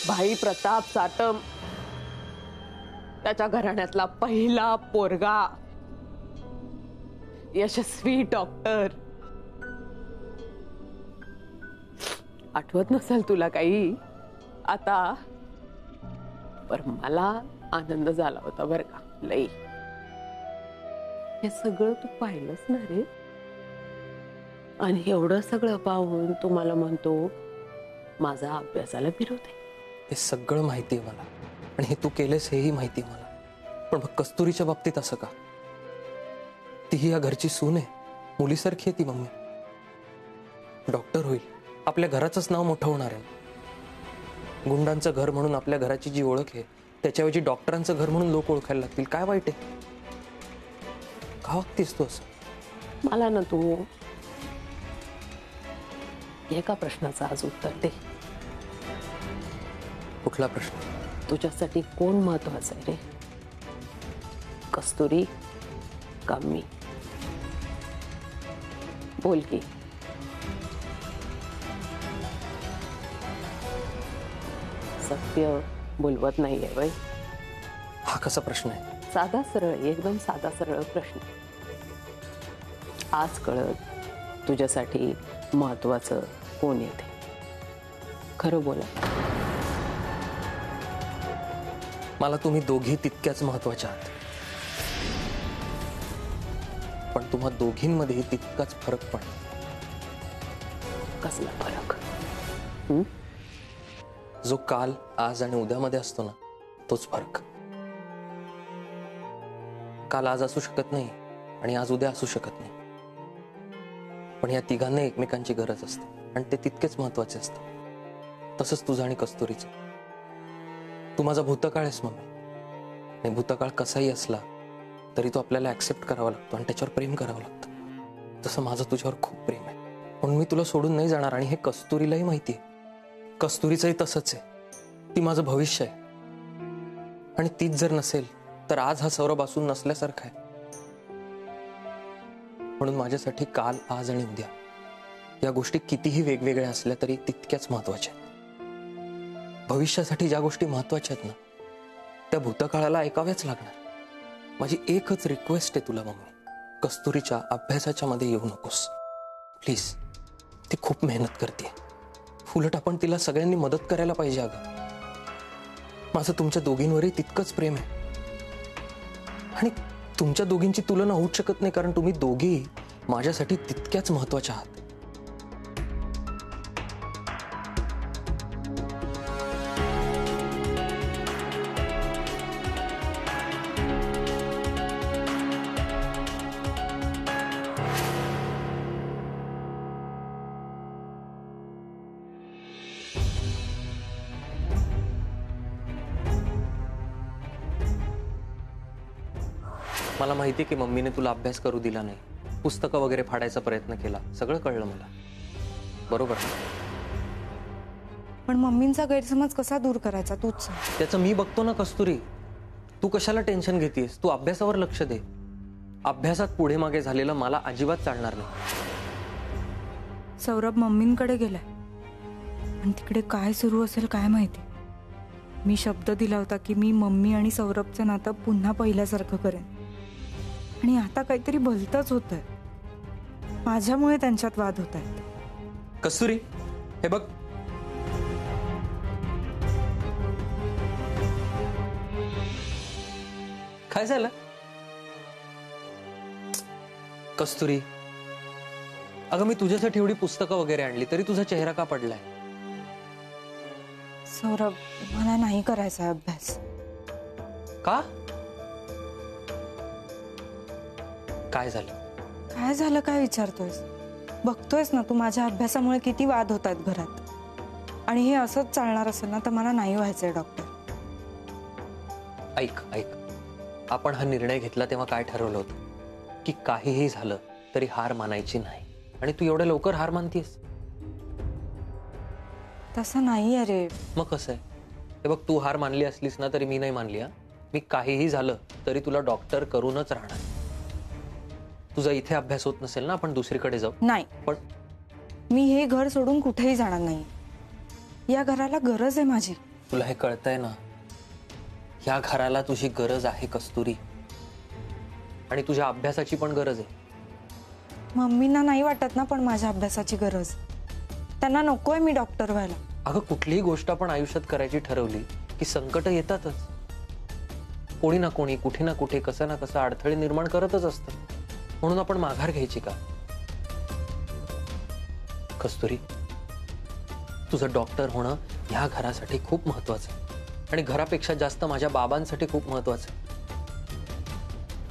भाई प्रताप सातम त्याच्या घराण्यातला पहिला पोरगा, यशस्वी डॉक्टर. आठवत नसेल तुला काही आता, पर मला आनंद झाला होता बर का लई. हे सगळं तू पाहिलंस ना रे, आणि एवढं सगळं पाहून तू मला म्हणतो माझा अभ्यासाला विरोध आहे. हे सगळं माहिती आहे मला, आणि हे तू केलेस हेही माहिती आहे मला. पण मग कस्तुरीच्या बाबतीत असं का? तीही या घरची सून आहे, मुलीसारखी आहे ती. मम्मी डॉक्टर होईल, आपल्या घराचंच नाव मोठं होणार आहे. गुंडांचं घर म्हणून आपल्या घराची जी ओळख आहे त्याच्याऐवजी डॉक्टरांचं घर म्हणून लोक ओळखायला लागतील. काय वाईट आहे? का वागतेस तू असं? मला ना तू एका प्रश्नाचं आज उत्तर दे. कुठला प्रश्न? तुझ्यासाठी कोण महत्वाचं आहे रे, कस्तुरी का मी? बोल की. सत्य बोलवत नाहीये बाई. हा कसा प्रश्न आहे? साधा सरळ, एकदम साधा सरळ प्रश्न. आज कळत तुझ्यासाठी महत्वाचं कोण येते? खरं बोला. मला तुम्ही दोघी तितक्याच महत्वाच्या आहात, पण तुम्हा दोघींमध्येही तितकाच फरक पण. कसला फरक? जो काल, आज आणि उद्यामध्ये असतो ना, तोच फरक. काल आज असू शकत नाही आणि आज उद्या असू शकत नाही, पण या तिघांना एकमेकांची गरज असते आणि ते तितकेच महत्वाचे असतात. तसंच तुझं आणि कस्तुरीचं. तू माझा भूतकाळ आहेस मम्मी, आणि भूतकाळ कसाही असला तरी तो आपल्याला ऍक्सेप्ट करावा लागतो आणि त्याच्यावर प्रेम करावं लागतं. तसं माझं तुझ्यावर खूप प्रेम आहे, म्हणून मी तुला सोडून नाही जाणार. आणि हे कस्तुरीलाही माहिती आहे. कस्तुरीचंही तसंच आहे. ती माझं भविष्य आहे, आणि तीच जर नसेल तर आज हा सौरभ असून नसल्यासारखा आहे. म्हणून माझ्यासाठी काल, आज आणि उद्या या गोष्टी कितीही वेगवेगळ्या असल्या तरी तितक्याच महत्वाच्या आहेत. भविष्यासाठी ज्या गोष्टी महत्वाच्या आहेत ना, त्या भूतकाळाला ऐकाव्याच लागणार. माझी एकच रिक्वेस्ट आहे तुला मम्मी, कस्तुरीच्या अभ्यासाच्या मध्ये येऊ नकोस प्लीज. ती खूप मेहनत करते. उलट आपण तिला सगळ्यांनी मदत करायला पाहिजे. अगं माझं तुमच्या दोघींवरही तितकंच प्रेम आहे, आणि तुमच्या दोघींची तुलना होऊच शकत नाही, कारण तुम्ही दोघी माझ्यासाठी तितक्याच महत्वाच्या आहात. मला माहिती की मम्मीने तुला अभ्यास करू दिला नाही, पुस्तकं वगैरे फाडायचा प्रयत्न केला, सगळं कळलं मला. बरोबर. पण मम्मींचा गैरसमज कसा दूर करायचा तूच? त्याचं मी बघतो ना कस्तुरी. तू कशाला टेन्शन घेतेस? तू अभ्यासावर लक्ष दे. अभ्यासात पुढे मागे झालेलं मला अजिबात चालणार नाही. सौरभ मम्मींकडे गेलाय, आणि तिकडे काय सुरू असेल काय माहिती. मी शब्द दिला होता की मी मम्मी आणि सौरभचं नातं पुन्हा पहिल्यासारखं करेन, आणि आता काहीतरी भलतंच होतंय. माझ्यामुळे त्यांच्यात वाद होत आहेत. कस्तुरी हे बघ, काय झालं? कस्तुरी अगं मी तुझ्यासाठी एवढी पुस्तकं वगैरे आणली तरी तुझा चेहरा का पडलाय? सौरभ मला नाही करायचा अभ्यास. का? काय झालं? काय झालं काय विचारतोयस? बघतोयस ना तू माझ्या अभ्यासामुळे किती वाद होत आहेत घरात, आणि हे असंच चालणार असेल ना तर मला नाही व्हायचंय डॉक्टर. ऐक ऐक, आपण हा निर्णय घेतला तेव्हा काय ठरवलं होतं की काहीही झालं तरी हार मानायची नाही, आणि तू एवढ्या लवकर हार मानतीयस? तसं नाही अरे. मग कसं आहे? हे बघ, तू हार मानली असलीस ना तरी मी नाही मानली. मी काहीही झालं तरी तुला डॉक्टर करूनच राहणार. तुझा इथे अभ्यास होत नसेल ना, आपण दुसरीकडे जाऊ. नाही, पण मी हे घर सोडून कुठेही जाणार नाही. या घराला गरज आहे माझी. तुला हे कळतंय ना, ह्या घराला तुझी गरज आहे कस्तुरी, आणि तुझ्या अभ्यासाची पण गरज आहे. मम्मींना नाही वाटत ना पण माझ्या अभ्यासाची गरज. त्यांना नकोय मी डॉक्टर व्हायला. अगं कुठलीही गोष्ट आपण आयुष्यात करायची ठरवली की संकट येतातच. कोणी ना कोणी, कुठे ना कुठे, कसं ना कसं अडथळे निर्माण करतच असतं. म्हणून आपण माघार घ्यायची का? कस्तुरी, तुझं डॉक्टर होणं ह्या घरासाठी खूप महत्वाचं आहे, आणि घरापेक्षा जास्त माझ्या बाबांसाठी खूप महत्वाचं आहे.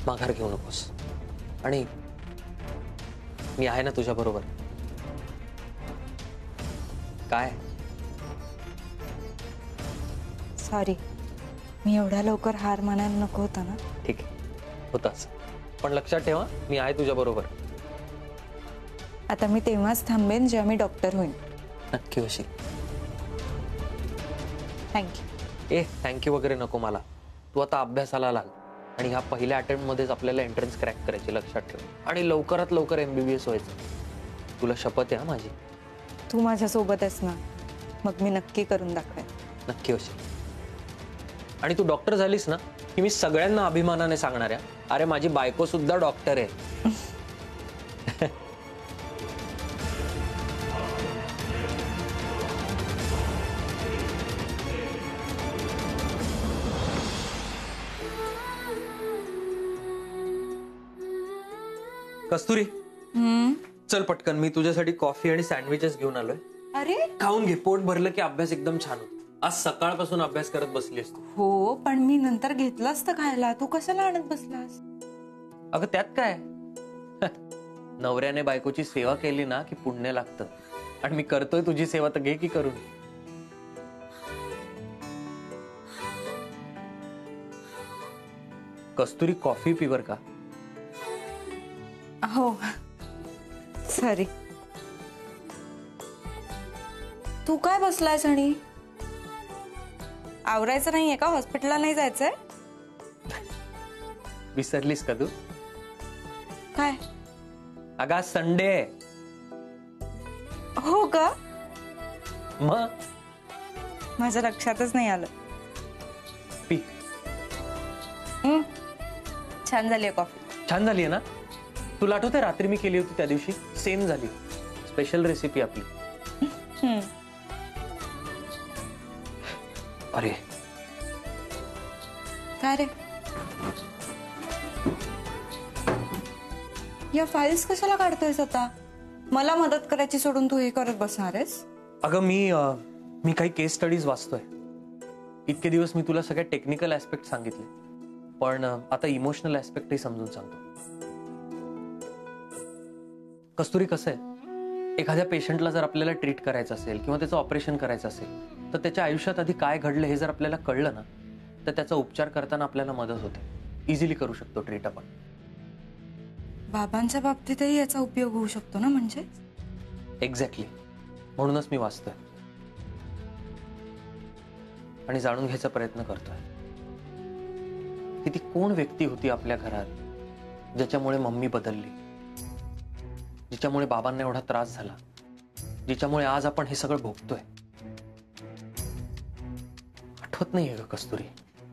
माघार घेऊ नकोस, आणि मी आहे ना तुझ्या बरोबर. काय? सॉरी, मी एवढ्या लवकर हार मानायला नको होता ना. ठीक आहे, होताच, पण लक्षात ठेवा मी आहे तुझ्या बरोबर. आता मी तेव्हाच थांबेन जेव्हा मी डॉक्टर होईन. नक्की होशील. थँक्यू. थँक्यू वगैरे नको मला. तू आता अभ्यासाला लाग, आणि ह्या पहिल्या अटेम्प्ट मध्येच आपल्याला एंट्रन्स क्रॅक करायची, लक्षात ठेव. आणि लवकरात लवकर MBBS व्हायचं. तुला शपथ आहे माझी. तू माझ्या सोबत आहेस ना, मग मी नक्की करून दाखवेन. नक्की होशील. आणि तू डॉक्टर झालीस ना की मी सगळ्यांना अभिमानाने सांगणार आहे, अरे माझी बायको सुद्धा डॉक्टर आहे. कस्तुरी, चल पटकन, मी तुझ्यासाठी कॉफी आणि सँडविचेस घेऊन आलोय. अरे खाऊन घे, पोट भरलं की अभ्यास एकदम छान होतो. आज सकाळपासून अभ्यास करत बसली असतो. हो, पण मी नंतर घेतलं असतं खायला. तू कशाला आणत बसलास? अगं त्यात काय, नवऱ्याने बायकोची सेवा केली ना की पुण्य लागतं, आणि मी करतोय तुझी सेवा, तर घे की करून. कस्तुरी, कॉफी पिवर का? हो, सॉरी. तू काय बसलायस आणि आवरायचं नाहीये का? हॉस्पिटलला नाही जायचंय? विसरलीस का तू? काय? अगं आज संडे आहे. हो का? मग माझ्या लक्षातच नाही आलं. पी. छान झाली कॉफी. छान झालीये ना? तुला आठवतंय रात्री मी केली होती त्या दिवशी? सेम झाली. स्पेशल रेसिपी आपली. अरे काय रे, या फाईल्स कशाला काढतोयस आता? मला मदत करायची सोडून तू हे करत बसणार आहेस? अगं मी काही केस स्टडीज वाचतोय. इतके दिवस मी तुला सगळ्या टेक्निकल ऍस्पेक्ट सांगितले, पण आता इमोशनल ऍस्पेक्टही समजून सांगतो. कस्तुरी, कसं आहे, एखाद्या पेशंटला जर आपल्याला ट्रीट करायचं असेल किंवा त्याचं ऑपरेशन करायचं असेल, तर त्याच्या आयुष्यात आधी काय घडलं हे जर आपल्याला कळलं ना, तर त्याचा उपचार करताना आपल्याला मदत होते. इझिली करू शकतो ट्रीट आपण. बाबांच्या बाबतीतही याचा उपयोग होऊ शकतो ना? म्हणजे एक्झॅक्टली, म्हणूनच मी वाचतोय आणि जाणून घ्यायचा प्रयत्न करतोय की ती कोण व्यक्ती होती आपल्या घरात ज्याच्यामुळे मम्मी बदलली, जिच्यामुळे बाबांना एवढा त्रास झाला, जिच्यामुळे आज आपण हे सगळं भोगतोय. आठवत नाहीये का कस्तुरी?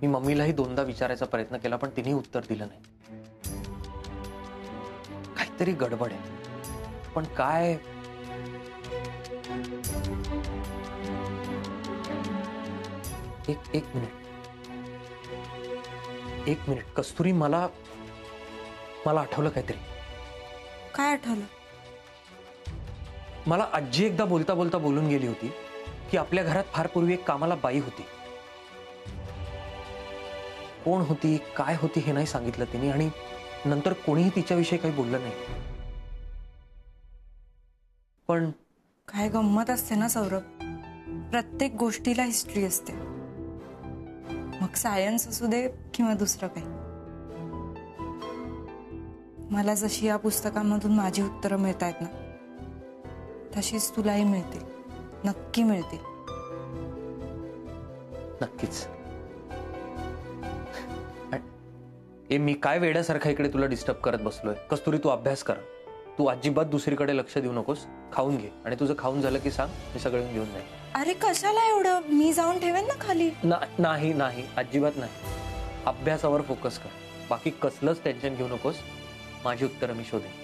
मी मम्मीलाही 2दा विचारायचा प्रयत्न केला, पण तिने उत्तर दिलं नाही. काहीतरी गडबड आहे, पण काय? एक मिनिट कस्तुरी, मला आठवलं काहीतरी. काय आठवलं? मला आजी एकदा बोलता बोलता बोलून गेली होती की आपल्या घरात फार पूर्वी एक कामाला बाई होती. कोण होती, काय होती हे नाही सांगितलं तिने, आणि नंतर कोणीही तिच्याविषयी काही बोललं नाही. पण काय गंमत असते ना सौरभ, प्रत्येक गोष्टीला हिस्ट्री असते. मग सायन्स असू दे किंवा दुसरं काही. मला जशी या पुस्तकामधून माझी उत्तरं मिळत आहेत ना, तशीच तुलाही मिळतील. नक्की मिळतील. नक्कीच. मी काय वेड्यासारखा इकडे तुला डिस्टर्ब करत बसलोय? कस्तुरी, तू अभ्यास कर. तू अजिबात दुसरीकडे लक्ष देऊ नकोस. खाऊन घे, आणि तुझं खाऊन झालं की सांग, मी सगळं घेऊन जाईन. अरे कशाला एवढं, मी जाऊन ठेवेन ना खाली. नाही नाही अजिबात नाही. अभ्यासावर फोकस कर. बाकी कसलंच टेन्शन घेऊ नकोस. माझी उत्तरं मी शोधेन.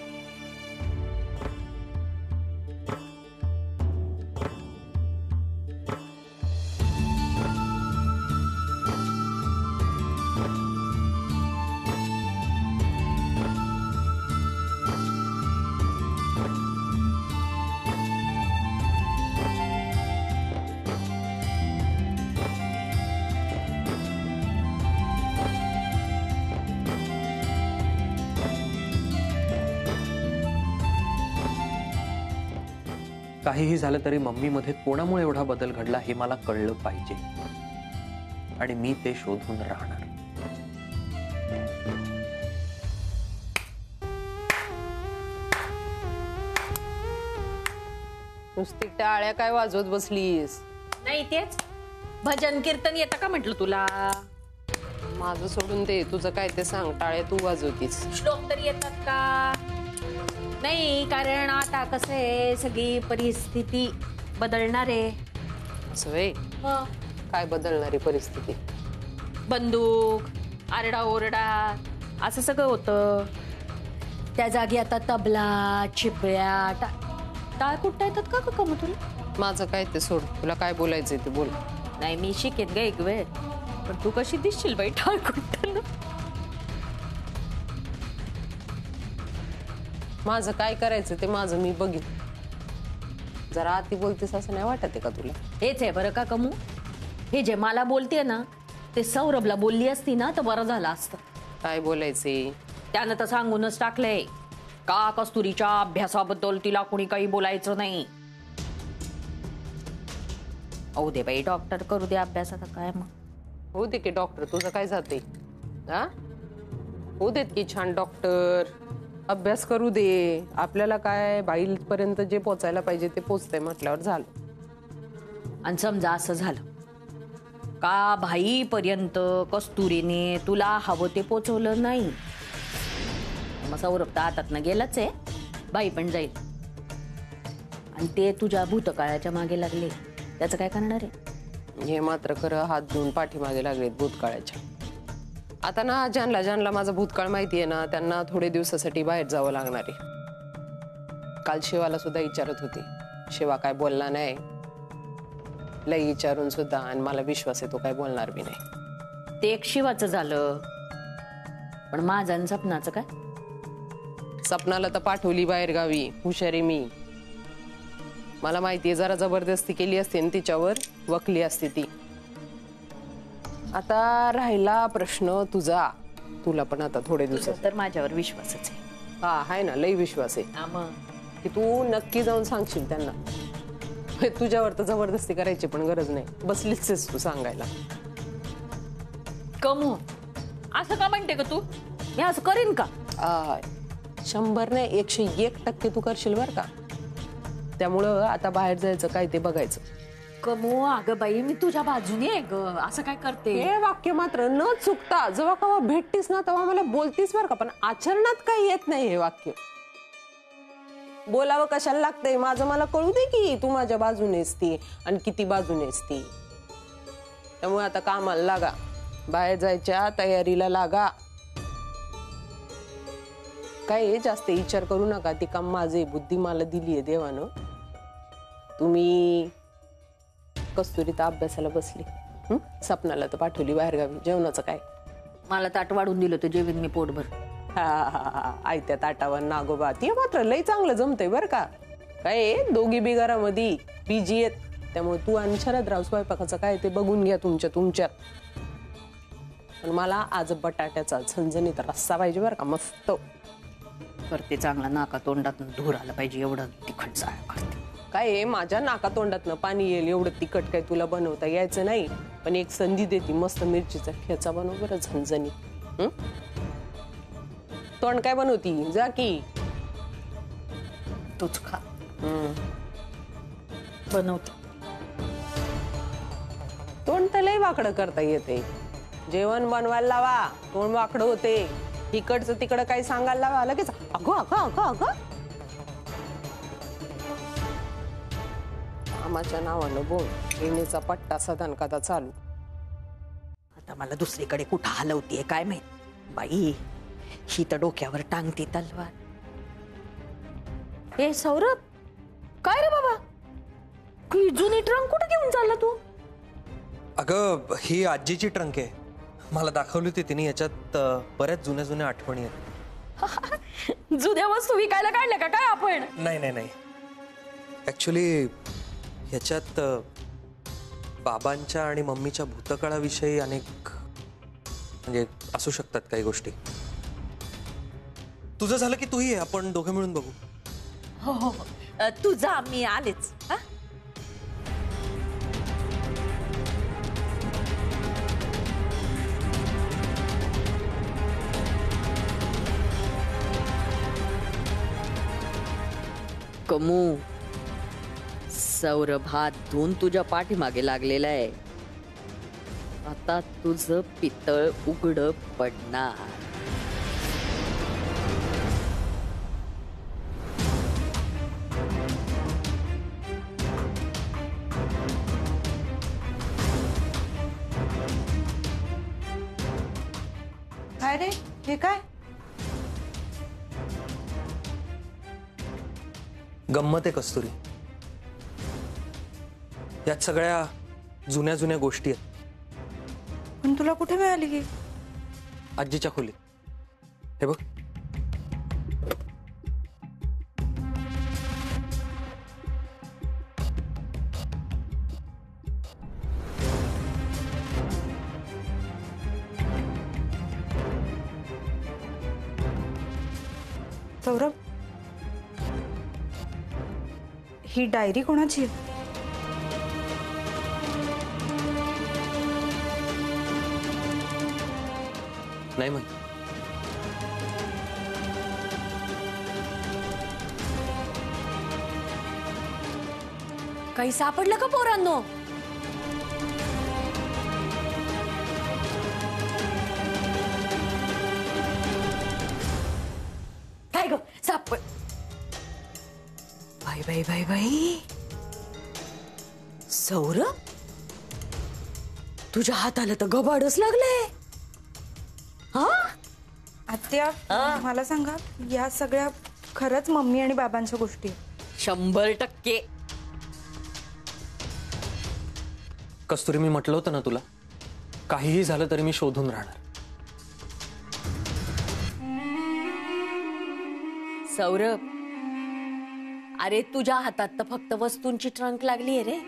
काहीही झालं तरी मम्मीमध्ये कोणामुळे एवढा बदल घडला हे मला कळलं पाहिजे आणि मी ते शोधून राहणार. नुसती टाळ्या काय वाजवत बसलीस? नाही तेच भजन कीर्तन येतं का म्हटलं तुला? माझं सोडून दे, तुझं काय ते सांग. टाळ्या तू वाजवतीस. श्लोक तरी येतात का? नाही, कारण आता कसं आहे, सगळी परिस्थिती बदलणार आहे. सवय काय बदलणारी परिस्थिती? बंदूक, आरडाओरडा असं सगळं होतं. त्या जागी आता तबला, चिपळ्या, टाळ कुठं येतात का कमू तुला? माझं काय ते सोड, तुला काय बोलायचंय ते बोल. नाही मी शिकेन ग एक वेळ, पण तू कशी दिसशील बाई टाळ कुठं? माझं काय करायचं ते माझं मी बघीन. जरा आती बोलतेस असं नाही वाटत आहे का तुला? हेच आहे बरं का कमू, हे जे मला बोलते ना ते सौरभला बोलली असती ना तर बरं झालं असतं. काय बोलायचे? त्यानं तर सांगूनच टाकलंय का कस्तुरीच्या अभ्यासाबद्दल तिला कोणी काही बोलायचं नाही. हो दे बाई, डॉक्टर करू दे अभ्यास, आता काय मग. हो दे की डॉक्टर, तुझं काय जाते? हा हो देत की छान डॉक्टर, अभ्यास करू दे. आपल्याला काय बाईल पर्यंत जे पोचायला पाहिजे ते पोचतंय म्हटल्यावर झालं. आणि समजा असं झालं का भाई पर्यंत कस्तुरीने तुला हवं ते पोचवलं नाही, मग सौरभ तर हातातनं गेलाच आहे, बाई पण जाईल. आणि ते तुझ्या भूतकाळाच्या मागे लागले, त्याचं काय करणार आहे? हे मात्र खरं, हात धुवून पाठीमागे लागलेत भूतकाळाच्या. आता ना ज्यांना माझा भूतकाळ माहितीये ना त्यांना थोडे दिवसासाठी बाहेर जावं लागणार आहे. काल शिवाला सुद्धा विचारत होते, शिवा काय बोलला नाही, लई विचारून सुद्धा, आणि मला विश्वास आहे तो काय बोलणार बी नाही. ते एक शिवाचं झालं, पण माझं आणि सपनाचं काय? सपनाला तर पाठवली बाहेर गावी, हुशारी मी. मला माहितीये जरा जबरदस्ती केली असते आणि तिच्यावर वकली असते ती. आता राहिला प्रश्न तुझा, तुला पण आता थोडे दिवसात तर माझ्यावर विश्वासच आहे. हा आहे ना, लई विश्वास आहे की तू नक्की जाऊन सांगशील त्यांना. तुझ्यावर तर जबरदस्ती करायची पण गरज नाही, बसलीच आहेस तू सांगायला. कमू असं का म्हणते का तू? मी असं करीन का? 100 ने 101% तू करशील बर का. त्यामुळं आता बाहेर जायचं काय ते बघायचं. कमू अगं बाई, मी तुझ्या बाजूने आहे ग, असं काय करते? हे वाक्य मात्र न चुकता जेव्हा केव्हा भेटतीस ना तेव्हा मला बोलतीस बर का, पण आचरणात काही येत नाही हे वाक्य. बोलावं कशाला लागतंय? माझं मला कळू दे की तू माझ्या बाजूनेस ती आणि किती बाजूनेस ती. त्यामुळे आता कामाला लागा, बाहेर जायच्या तयारीला लागा. काय जास्त विचार करू नका, ती काम माझे, बुद्धी मला दिली आहे देवानं. तुम्ही कस्तुरी तर अभ्यासाला बसली, सपनाला तर पाठवली बाहेरगावी. जेवणाचं काय? मला ताट वाढून दिलं तर जेवीन मी पोटभर. आयत्या ताटावर नागोबा, ते मात्र लई चांगलं जमतंय बर का. काय दोघी बिगारामध्ये बिजी आहेत, त्यामुळे तू आणि शरदराव स्वयंपाकाचं काय ते बघून घ्या तुमच्यात. पण मला आज बटाट्याचा झणझणीत रस्सा पाहिजे बर का, मस्त करते चांगला, नाका तोंडात धूर आला पाहिजे एवढं तिखट जाळ करते. काय माझ्या नाका तोंडातनं पाणी येईल एवढं तिखट काय तुला बनवता यायचं नाही. पण एक संधी देते, मस्त मिरचीचा ठेचा बनव बरं झणझणीत. तोंड काय बनवती? जा की तूच खा. बनवते. तोंड तर लय वाकडं करता येते. जेवण बनवायला लावा, तोंड वाकडं होते. इकडचं तिकडं काही सांगायला लावा, लगेच अगं अगं अगं अगं. कामाच्या नावानं बोल येणीचा पट्टा सदनकादा चालू. आता मला दुसरीकडे कुठं हलवतीये काय माहित बाई. ही तर डोक्यावर टांगती तलवार. हे सौरभ काय रे बाबा, की जुनी ट्रंक कुठे घेऊन चालला तू? अगं ही आजीची ट्रंक आहे, मला दाखवली होती तिने. याच्यात बऱ्याच जुन्या जुन्या आठवणी आहेत. जुन्या वस्तू विकायला काढल्या का काय आपण? नाही नाही नाही, ऍक्च्युली ह्याच्यात बाबांच्या आणि मम्मीच्या भूतकाळाविषयी अनेक म्हणजे असू शकतात काही गोष्टी. तुझं झालं की तूही ये, आपण दोघे मिळून बघू. हो हो तू जा, मी आलेच. हा कमू, सौरभ हात धुवून तुझ्या पाठीमागे लागलेला आहे. आता तुझं पितळ उघड पडणार. काय रे हे काय? गंमत आहे कस्तुरी, यात सगळ्या जुन्या जुन्या गोष्टी आहेत. पण तुला कुठे मिळाली की? आजीच्या खोलीत. हे बघ. सौरभ, ही डायरी कोणाची आहे? नाही माहिती. काही सापडलं का पोरांनो? काय ग सापड? बाई बाई बाई बाई, सौरभ तुझ्या हाताला तर गबाडच लागले. हा आत्या, मला सांगा, या सगळ्या खरंच मम्मी आणि बाबांच्या गोष्टी आहेत? 100%. कस्तुरी, मी म्हटलं होतं ना तुला, काहीही झालं तरी मी शोधून राहणार. सौरभ, अरे तुझ्या हातात तर फक्त वस्तूंची ट्रंक लागली रे.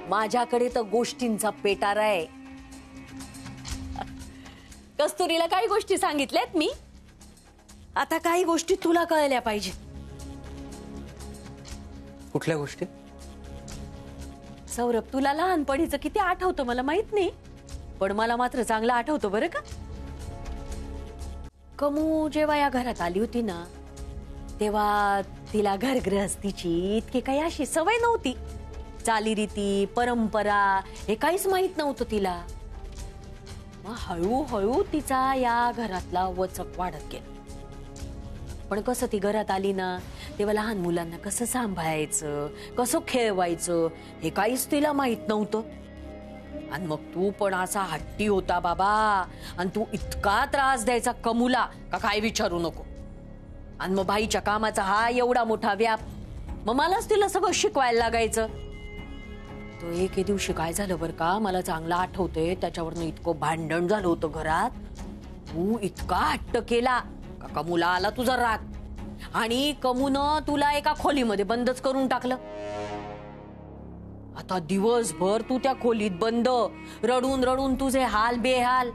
माझ्याकडे तर गोष्टींचा पेटारा आहे. कस्तुरीला काही गोष्टी सांगितल्यात मी, आता काही गोष्टी तुला कळल्या पाहिजे. कुठल्या गोष्टी? सौरभ, तुला लहानपणीचं किती आठवतं मला माहित नाही, पण मला मात्र चांगलं आठवतं बरं का. कमू जेव्हा या घरात आली होती ना, तेव्हा तिला घरगृहस्थीची इतकी काही अशी सवय नव्हती. चालीरीती, परंपरा हे काहीच माहित नव्हतं तिला. मग हळूहळू तिचा या घरातला वचक वाढत गेला. पण कसं ती घरात आली ना, तेव्हा लहान मुलांना कसं सांभाळायचं, कसं खेळवायचं हे काहीच तिला माहित नव्हतं. आणि मग तू पण असा हट्टी होता बाबा, आणि तू इतका त्रास द्यायचा कमूला का काय विचारू नको. आणि मग बाईच्या कामाचा हा एवढा मोठा व्याप, मग मलाच तिला सगळं शिकवायला लागायचं. तो एके दिवशी काय झालं बरं का, मला चांगलं आठवतंय, त्याच्यावरनं इतकं भांडण झालं होतं घरात. तू इतका हट्ट केला का कमूला आला तुझा राग, आणि कमूनं तुला एका खोलीमध्ये बंदच करून टाकलं. आता दिवसभर तू त्या खोलीत बंद, रडून रडून तुझे हाल बेहाल.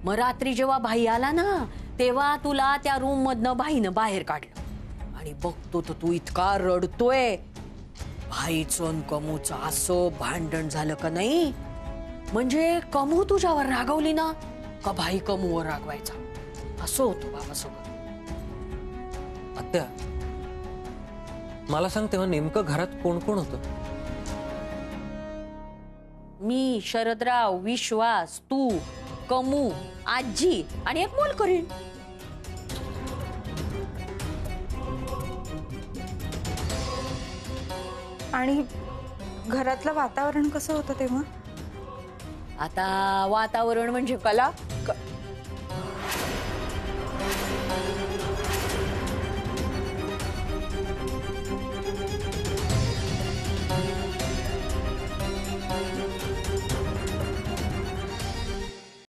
मग रात्री जेव्हा भाई आला ना, तेव्हा तुला त्या रूम मधनं भाईनं बाहेर काढलं, आणि बघतो तर तू इतका रडतोय. भाईचं कमूचं असं भांडण झालं का नाही, म्हणजे कमू तुझ्यावर रागवली ना का भाई कमूवर रागवायचा, असं होतं बाबा सगळं. आत्या, मला सांग, तेव्हा नेमकं घरात कोण कोण होतं? मी, शरदराव, विश्वास, तू, कमू, आजी आणि एक मोलकरीण. आणि घरातलं वातावरण कसं होतं तेव्हा? आता वातावरण म्हणजे कला